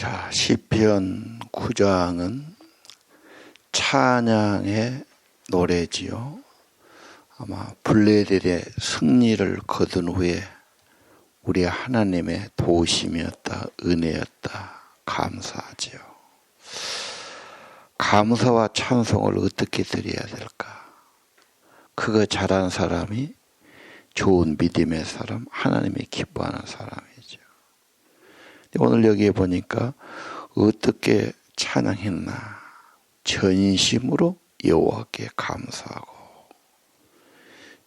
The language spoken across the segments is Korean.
자, 시편 9장은 찬양의 노래지요. 아마 블레셋의 승리를 거둔 후에 우리 하나님의 도우심이었다, 은혜였다, 감사하지요. 감사와 찬송을 어떻게 드려야 될까? 그거 잘하는 사람이 좋은 믿음의 사람, 하나님이 기뻐하는 사람이죠. 오늘 여기에 보니까 어떻게 찬양했나? 전심으로 여호와께 감사하고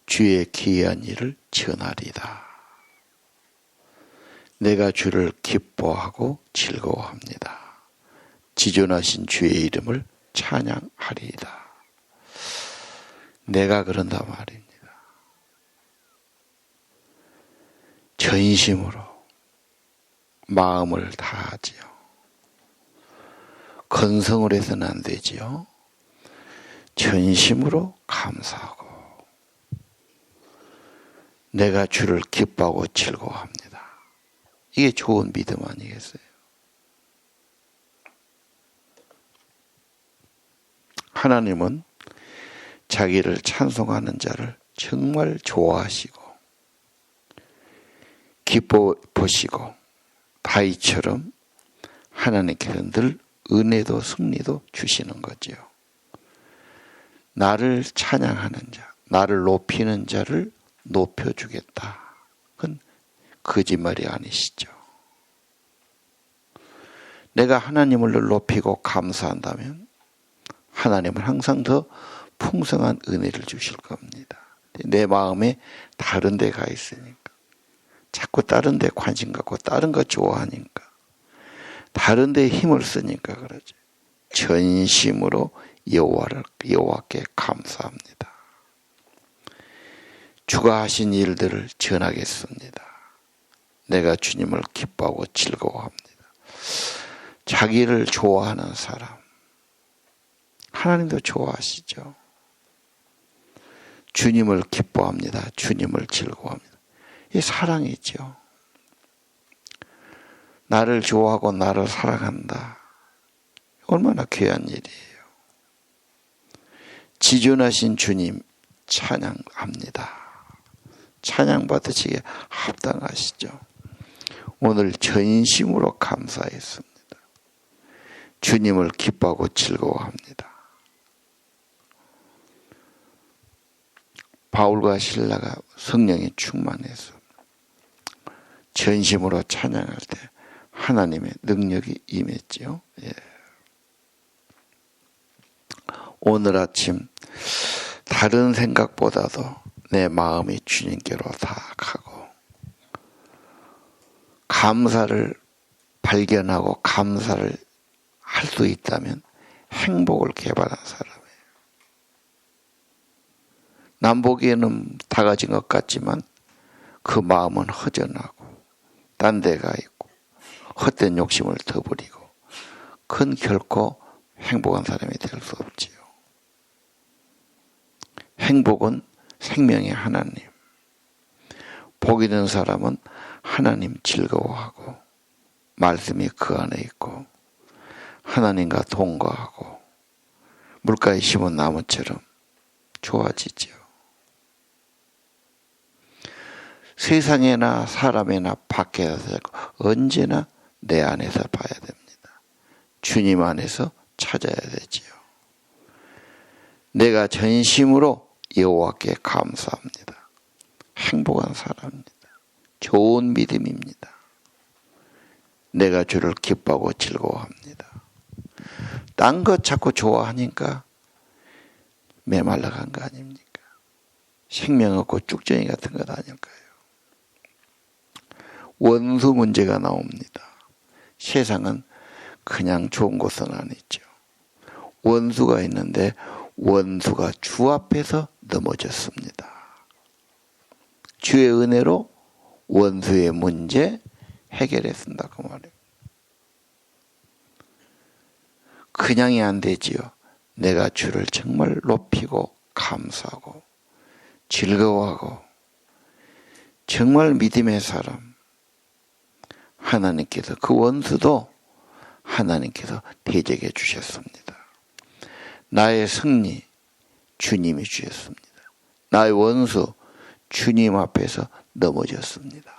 주의 기이한 일을 전하리다. 내가 주를 기뻐하고 즐거워합니다. 지존하신 주의 이름을 찬양하리이다. 내가 그런다 말입니다. 전심으로 마음을 다하지요. 건성을 해서는 안 되지요. 전심으로 감사하고 내가 주를 기뻐하고 즐거워합니다. 이게 좋은 믿음 아니겠어요? 하나님은 자기를 찬송하는 자를 정말 좋아하시고 기뻐 보시고 다윗처럼 하나님께서 늘 은혜도 승리도 주시는 거지요. 나를 찬양하는 자, 나를 높이는 자를 높여주겠다. 그건 거짓말이 아니시죠. 내가 하나님을 높이고 감사한다면 하나님은 항상 더 풍성한 은혜를 주실 겁니다. 내 마음에 다른 데 가 있으니까. 자꾸 다른 데 관심 갖고 다른 거 좋아하니까. 다른 데 힘을 쓰니까 그러지. 전심으로 여호와께 감사합니다. 주가 하신 일들을 전하겠습니다. 내가 주님을 기뻐하고 즐거워합니다. 자기를 좋아하는 사람. 하나님도 좋아하시죠. 주님을 기뻐합니다. 주님을 즐거워합니다. 이 사랑이죠. 나를 좋아하고 나를 사랑한다. 얼마나 귀한 일이에요. 지존하신 주님 찬양합니다. 찬양 받으시기에 합당하시죠. 오늘 전심으로 감사했습니다. 주님을 기뻐하고 즐거워합니다. 바울과 실라가 성령이 충만해서 전심으로 찬양할 때 하나님의 능력이 임했죠. 예. 오늘 아침 다른 생각보다도 내 마음이 주님께로 다 가고 감사를 발견하고 감사를 할 수 있다면 행복을 개발한 사람이에요. 남 보기에는 다 가진 것 같지만 그 마음은 허전하고 딴 데가 있고 헛된 욕심을 더 부리고 그건 결코 행복한 사람이 될 수 없지요. 행복은 생명의 하나님. 복이 든 사람은 하나님 즐거워하고 말씀이 그 안에 있고 하나님과 동거하고 물가에 심은 나무처럼 좋아지죠. 세상에나 사람이나 밖에서 언제나 내 안에서 봐야 됩니다. 주님 안에서 찾아야 되지요. 내가 전심으로 여호와께 감사합니다. 행복한 사람입니다. 좋은 믿음입니다. 내가 주를 기뻐하고 즐거워합니다. 딴 것 자꾸 좋아하니까 메말라간 거 아닙니까? 생명 없고 쭉정이 같은 것 아닐까요? 원수 문제가 나옵니다. 세상은 그냥 좋은 곳은 아니죠. 원수가 있는데 원수가 주 앞에서 넘어졌습니다. 주의 은혜로 원수의 문제 해결했습니다. 그 말이에요. 그냥이 안 되지요. 내가 주를 정말 높이고 감사하고 즐거워하고 정말 믿음의 사람 하나님께서 그 원수도 하나님께서 대적해 주셨습니다. 나의 승리 주님이 주셨습니다. 나의 원수 주님 앞에서 넘어졌습니다.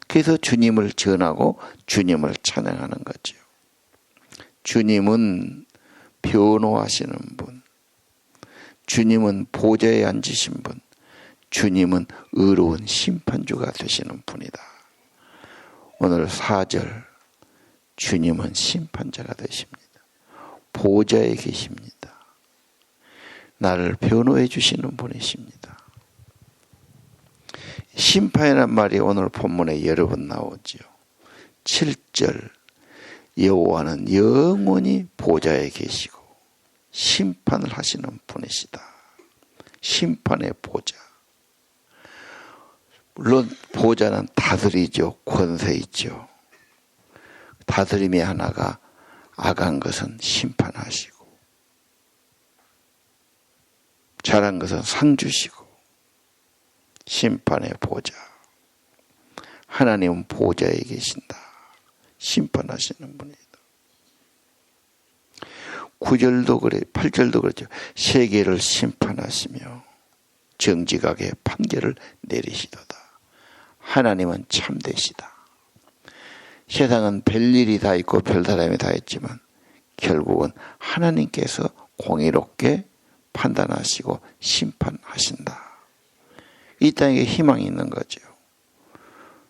그래서 주님을 전하고 주님을 찬양하는 거죠. 주님은 변호하시는 분, 주님은 보좌에 앉으신 분, 주님은 의로운 심판주가 되시는 분이다. 오늘 4절, 주님은 심판자가 되십니다. 보좌에 계십니다. 나를 변호해 주시는 분이십니다. 심판이란 말이 오늘 본문에 여러 번 나오죠. 7절, 여호와는 영원히 보좌에 계시고 심판을 하시는 분이시다. 심판의 보좌. 물론 보좌는 다스리죠. 권세 있죠. 다스림의 하나가 악한 것은 심판하시고 잘한 것은 상 주시고 심판의 보좌. 하나님은 보좌에 계신다. 심판하시는 분이다. 9절도 그래, 8절도 그렇죠. 세계를 심판하시며 정직하게 판결을 내리시도다. 하나님은 참되시다. 세상은 별일이 다 있고 별사람이 다 있지만 결국은 하나님께서 공의롭게 판단하시고 심판하신다. 이 땅에 희망이 있는 거죠.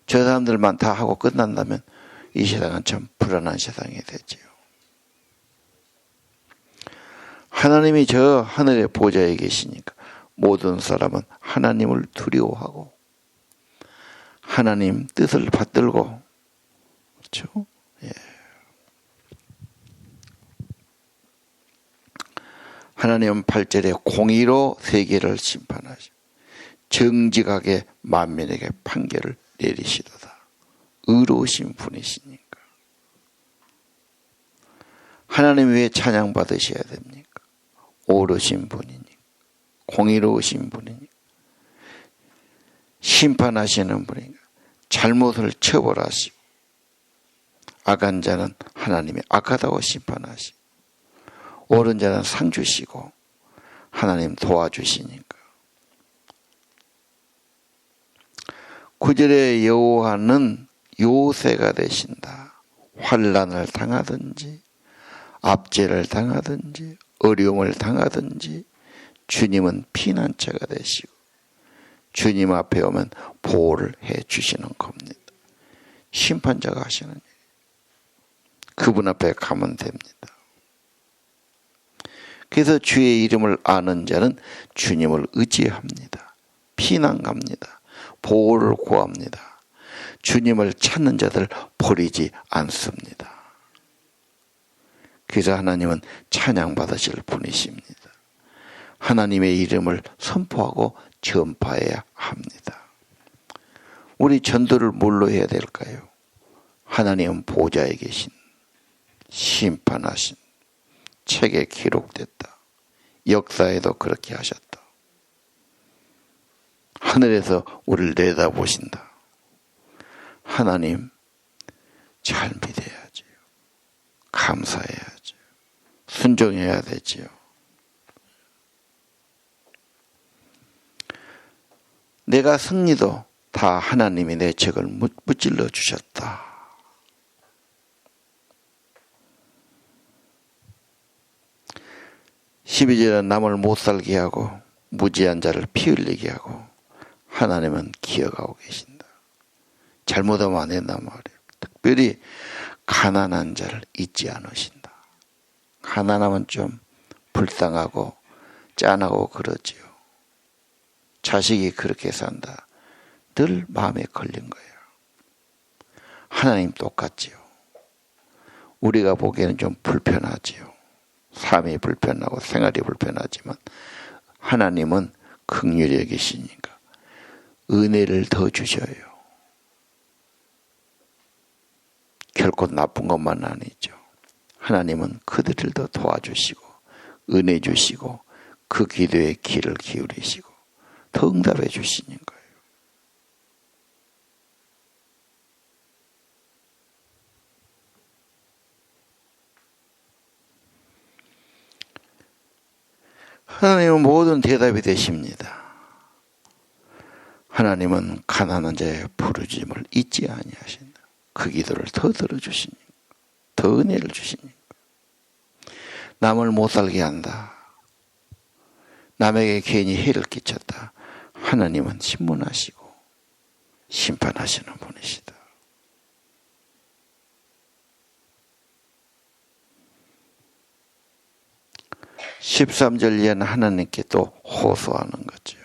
저 사람들만 다 하고 끝난다면 이 세상은 참 불안한 세상이 되죠. 하나님이 저 하늘의 보좌에 계시니까 모든 사람은 하나님을 두려워하고 하나님 뜻을 받들고, 그렇죠? 예. 하나님은 8절에 공의로 세계를 심판하시고 정직하게 만민에게 판결을 내리시도다. 의로우신 분이시니까. 하나님 왜 찬양받으셔야 됩니까? 옳으신 분이니까. 공의로우신 분이니까. 심판하시는 분이니까. 잘못을 처벌하시고 악한 자는 하나님이 악하다고 심판하시고 옳은 자는 상 주시고 하나님 도와주시니까. 9절에 여호와는 요새가 되신다. 환난을 당하든지 압제를 당하든지 어려움을 당하든지 주님은 피난처가 되시고 주님 앞에 오면 보호를 해 주시는 겁니다. 심판자가 하시는 일. 그분 앞에 가면 됩니다. 그래서 주의 이름을 아는 자는 주님을 의지합니다. 피난 갑니다. 보호를 구합니다. 주님을 찾는 자들 버리지 않습니다. 그래서 하나님은 찬양받으실 분이십니다. 하나님의 이름을 선포하고 전파해야 합니다. 우리 전도를 뭘로 해야 될까요? 하나님은 보좌에 계신, 심판하신, 책에 기록됐다. 역사에도 그렇게 하셨다. 하늘에서 우리를 내다보신다. 하나님 잘 믿어야지요. 감사해야지요. 순종해야 되지요. 내가 승리도 다 하나님이 내 책을 무찔러 주셨다. (12절은) 남을 못 살게 하고 무지한 자를 피 흘리게 하고 하나님은 기억하고 계신다. 잘못하면 안 된단 말이에요. 특별히 가난한 자를 잊지 않으신다. 가난하면 좀 불쌍하고 짠하고 그러지요. 자식이 그렇게 산다. 늘 마음에 걸린 거예요. 하나님 똑같지요. 우리가 보기에는 좀 불편하지요. 삶이 불편하고 생활이 불편하지만 하나님은 긍휼히 여기시니까 은혜를 더 주셔요. 결코 나쁜 것만 아니죠. 하나님은 그들을 더 도와주시고 은혜 주시고 그 기도에 귀를 기울이시고 더 응답해 주시는 거예요. 하나님은 모든 대답이 되십니다. 하나님은 가난한 자의 부르짖음을 잊지 아니하신다. 그 기도를 더 들어주시니까, 더 은혜를 주시니까. 남을 못 살게 한다. 남에게 괜히 해를 끼쳤다. 하나님은 신문하시고 심판하시는 분이시다. (13절) 이하는 하나님께 또 호소하는 거죠.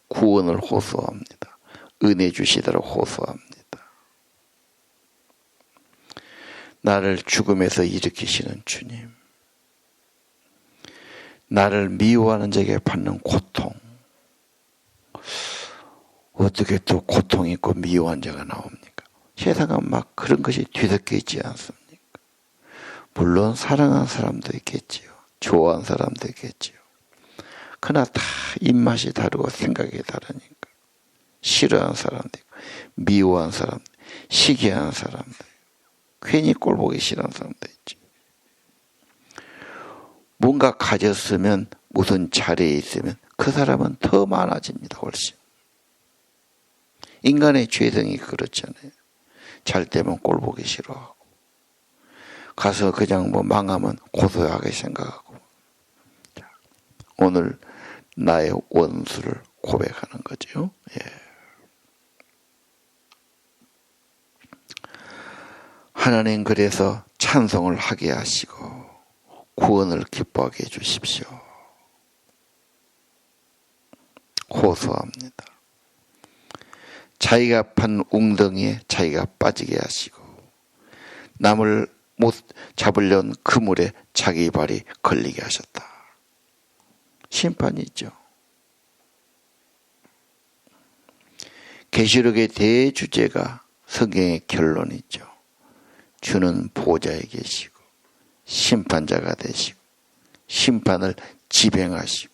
구원을 호소합니다. 은혜 주시도록 호소합니다. 나를 죽음에서 일으키시는 주님, 나를 미워하는 자에게 받는 고통, 어떻게 또 고통이 있고 미워한 자가 나옵니까? 세상은 막 그런 것이 뒤섞여 있지 않습니까? 물론 사랑하는 사람도 있겠지요. 좋아하는 사람도 있겠지요. 그러나 다 입맛이 다르고 생각이 다르니까 싫어하는 사람도 있고 미워하는 사람도 있고 시기하는 사람도 있고 괜히 꼴보기 싫어하는 사람도 있죠. 뭔가 가졌으면 무슨 자리에 있으면 그 사람은 더 많아집니다. 훨씬. 인간의 죄성이 그렇잖아요. 잘 되면 꼴보기 싫어하고 가서 그냥 뭐 망하면 고소하게 생각하고. 자, 오늘 나의 원수를 고백하는 거죠. 예. 하나님 그래서 찬송을 하게 하시고 구원을 기뻐하게 해주십시오. 호소합니다. 자기가 판 웅덩이에 자기가 빠지게 하시고 남을 못 잡으려는 그물에 자기 발이 걸리게 하셨다. 심판이 있죠. 계시록의 대주제가 성경의 결론이죠. 주는 보좌에 계시고 심판자가 되시고 심판을 집행하시고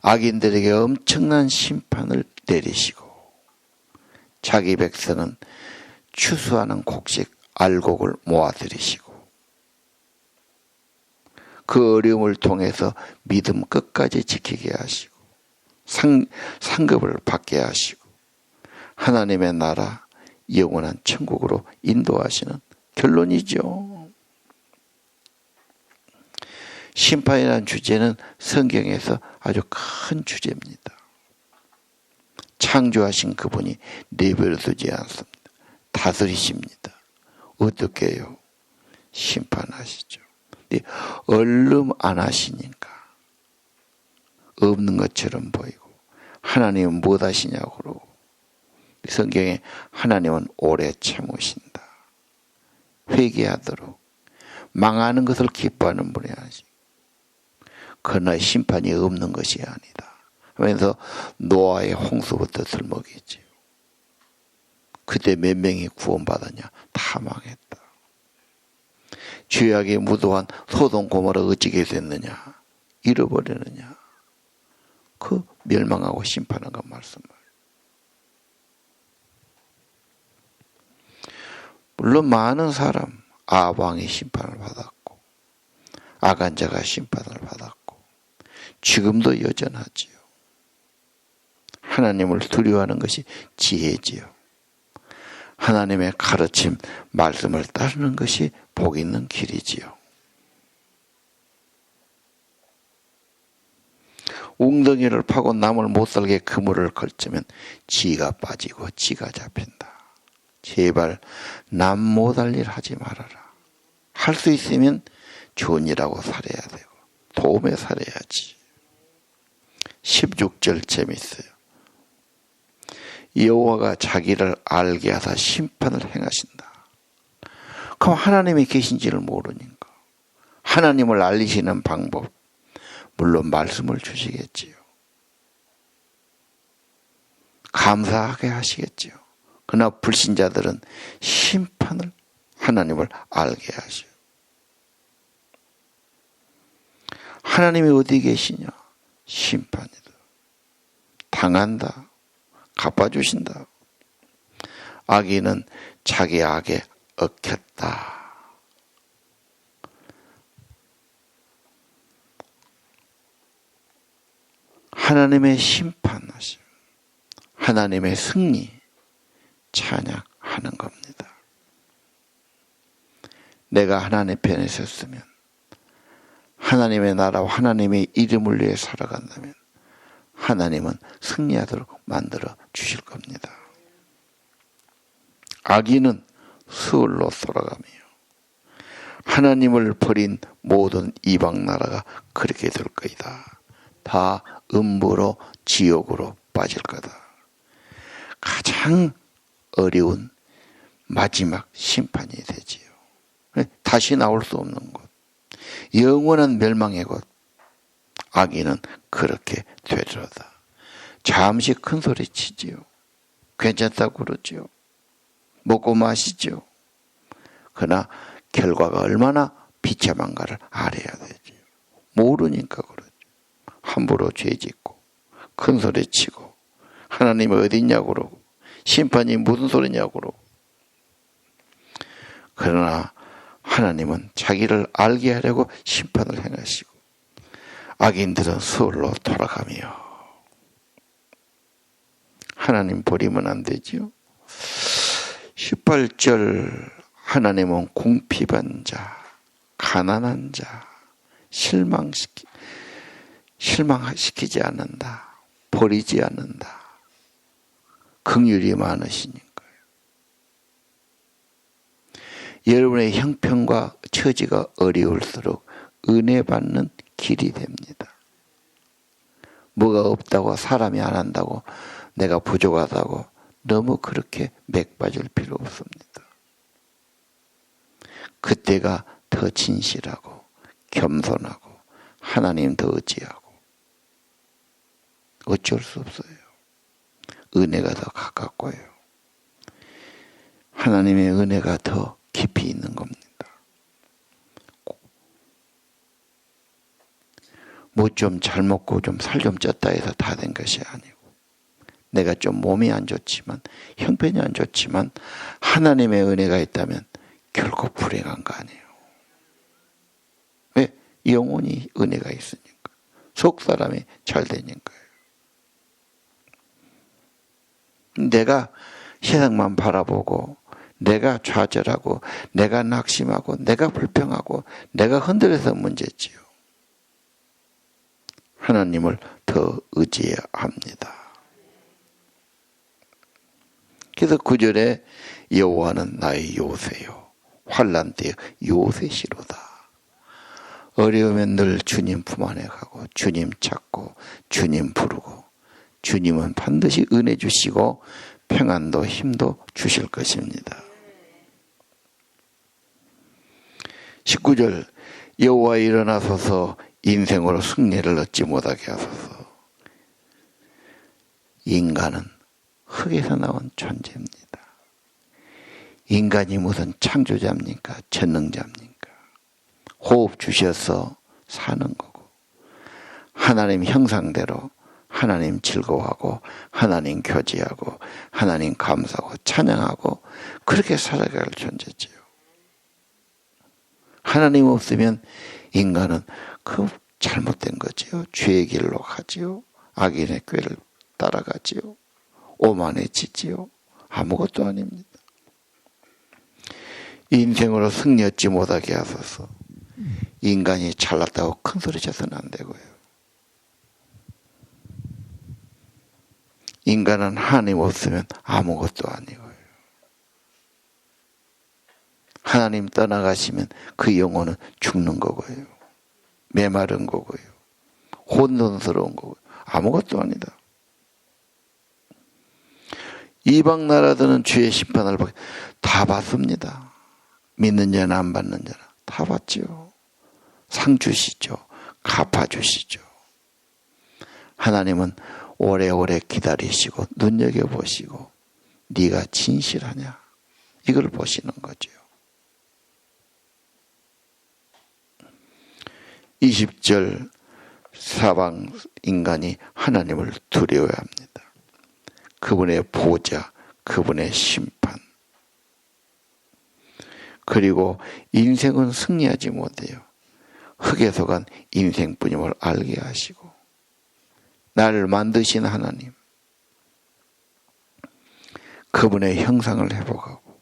악인들에게 엄청난 심판을 내리시고 자기 백성은 추수하는 곡식 알곡을 모아들이시고 그 어려움을 통해서 믿음 끝까지 지키게 하시고 상급을 받게 하시고 하나님의 나라 영원한 천국으로 인도하시는 결론이죠. 심판이라는 주제는 성경에서 아주 큰 주제입니다. 창조하신 그분이 내버려두지 않습니다. 다스리십니다. 어떻게 해요? 심판하시죠. 근데 얼른 안 하시니까 없는 것처럼 보이고 하나님은 못 하시냐고 그러고 성경에 하나님은 오래 참으신다. 회개하도록 망하는 것을 기뻐하는 분이 아니지. 그러나 심판이 없는 것이 아니다. 하면서 노아의 홍수부터 들먹이지요. 그때 몇 명이 구원받았냐? 다 망했다. 죄악에 무도한 소돔 고모라 어찌게 됐느냐? 잃어버리느냐? 그 멸망하고 심판한 것 말씀을. 물론 많은 사람, 아방이 심판을 받았고 악한 자가 심판을 받았고 지금도 여전하지요. 하나님을 두려워하는 것이 지혜지요. 하나님의 가르침, 말씀을 따르는 것이 복 있는 길이지요. 웅덩이를 파고 남을 못 살게 그물을 걸치면 지가 빠지고 지가 잡힌다. 제발 남 못할 일 하지 말아라. 할 수 있으면 좋은 일하고 살아야 되고 도움에 살아야지. 16절 재밌어요. 여호와가 자기를 알게 하사 심판을 행하신다. 그럼 하나님이 계신지를 모르니까 하나님을 알리시는 방법, 물론 말씀을 주시겠지요. 감사하게 하시겠지요. 그러나 불신자들은 심판을 하나님을 알게 하셔요. 하나님이 어디 계시냐? 심판이다. 당한다. 갚아주신다. 악인은 자기 악에 얽혔다. 하나님의 심판하심, 하나님의 승리 찬양하는 겁니다. 내가 하나님 편에 섰으면, 하나님의 나라와 하나님의 이름을 위해 살아간다면 하나님은 승리하도록 만들어 주실 겁니다. 악인은 스올로 돌아가며 하나님을 버린 모든 이방 나라가 그렇게 될 거이다. 다 음부로 지옥으로 빠질 거다. 가장 어려운 마지막 심판이 되지요. 다시 나올 수 없는 곳, 영원한 멸망의 곳, 악인은 그렇게 되리로다. 잠시 큰 소리 치지요. 괜찮다고 그러지요. 먹고 마시죠. 그러나 결과가 얼마나 비참한가를 알아야 되죠. 모르니까 그러죠. 함부로 죄짓고 큰 소리 치고 하나님이 어디 있냐고 그러고 심판이 무슨 소리냐고 그러고. 그러나 하나님은 자기를 알게 하려고 심판을 행하시고 악인들은 수월로 돌아가며 하나님 버리면 안 되지요. 18절 하나님은 궁핍한 자, 가난한 자, 실망시키지 않는다. 버리지 않는다. 긍휼이 많으시니까요. 여러분의 형편과 처지가 어려울수록 은혜 받는 길이 됩니다. 뭐가 없다고 사람이 안 한다고 내가 부족하다고 너무 그렇게 맥 빠질 필요 없습니다. 그때가 더 진실하고 겸손하고 하나님 더 의지하고 어쩔 수 없어요. 은혜가 더 가깝고요. 하나님의 은혜가 더 깊이 있는 겁니다. 뭐 좀 잘 먹고 좀 살 좀 쪘다 해서 다 된 것이 아니고 내가 좀 몸이 안 좋지만 형편이 안 좋지만 하나님의 은혜가 있다면 결코 불행한 거 아니에요. 왜? 영원히 은혜가 있으니까. 속 사람이 잘 되니까요. 내가 세상만 바라보고 내가 좌절하고 내가 낙심하고 내가 불평하고 내가 흔들려서 문제지요. 하나님을 더 의지해야 합니다. 그래서 9절에 여호와는 나의 요새요 환난 때의 요새시로다. 어려우면 늘 주님 품 안에 가고 주님 찾고 주님 부르고 주님은 반드시 은혜 주시고 평안도 힘도 주실 것입니다. 19절 여호와 일어나소서 인생으로 승리를 얻지 못하게 하소서. 인간은 흙에서 나온 존재입니다. 인간이 무슨 창조자입니까? 전능자입니까? 호흡 주셔서 사는 거고 하나님 형상대로 하나님 즐거워하고 하나님 교제하고 하나님 감사하고 찬양하고 그렇게 살아갈 존재지요. 하나님 없으면 인간은 그 잘못된 거지요. 죄의 길로 가지요. 악인의 꾀를 따라가지요. 오만해지지요. 아무것도 아닙니다. 인생으로 승리 얻지 못하게 하소서. 인간이 잘났다고 큰 소리 쳐서는 안 되고요. 인간은 하나님 없으면 아무것도 아니고요. 하나님 떠나가시면 그 영혼은 죽는 거고요. 메마른 거고요. 혼돈스러운 거고요. 아무것도 아니다. 이방 나라들은 주의 심판을 다 받습니다. 믿는 자나 안 받는 자나 다 받죠. 상 주시죠. 갚아주시죠. 하나님은 오래오래 기다리시고 눈여겨보시고 네가 진실하냐 이걸 보시는 거죠. 20절 사방 인간이 하나님을 두려워야 합니다. 그분의 보좌, 그분의 심판. 그리고 인생은 승리하지 못해요. 흙에서 간 인생뿐임을 알게 하시고 나를 만드신 하나님, 그분의 형상을 회복하고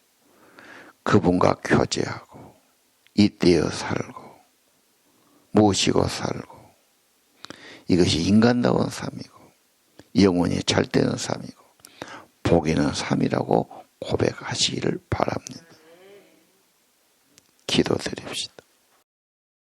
그분과 교제하고 잇대어 살고 모시고 살고, 이것이 인간다운 삶이고 영혼이 잘 되는 삶이고 복 있는 삶이라고 고백하시기를 바랍니다. 기도드립시다.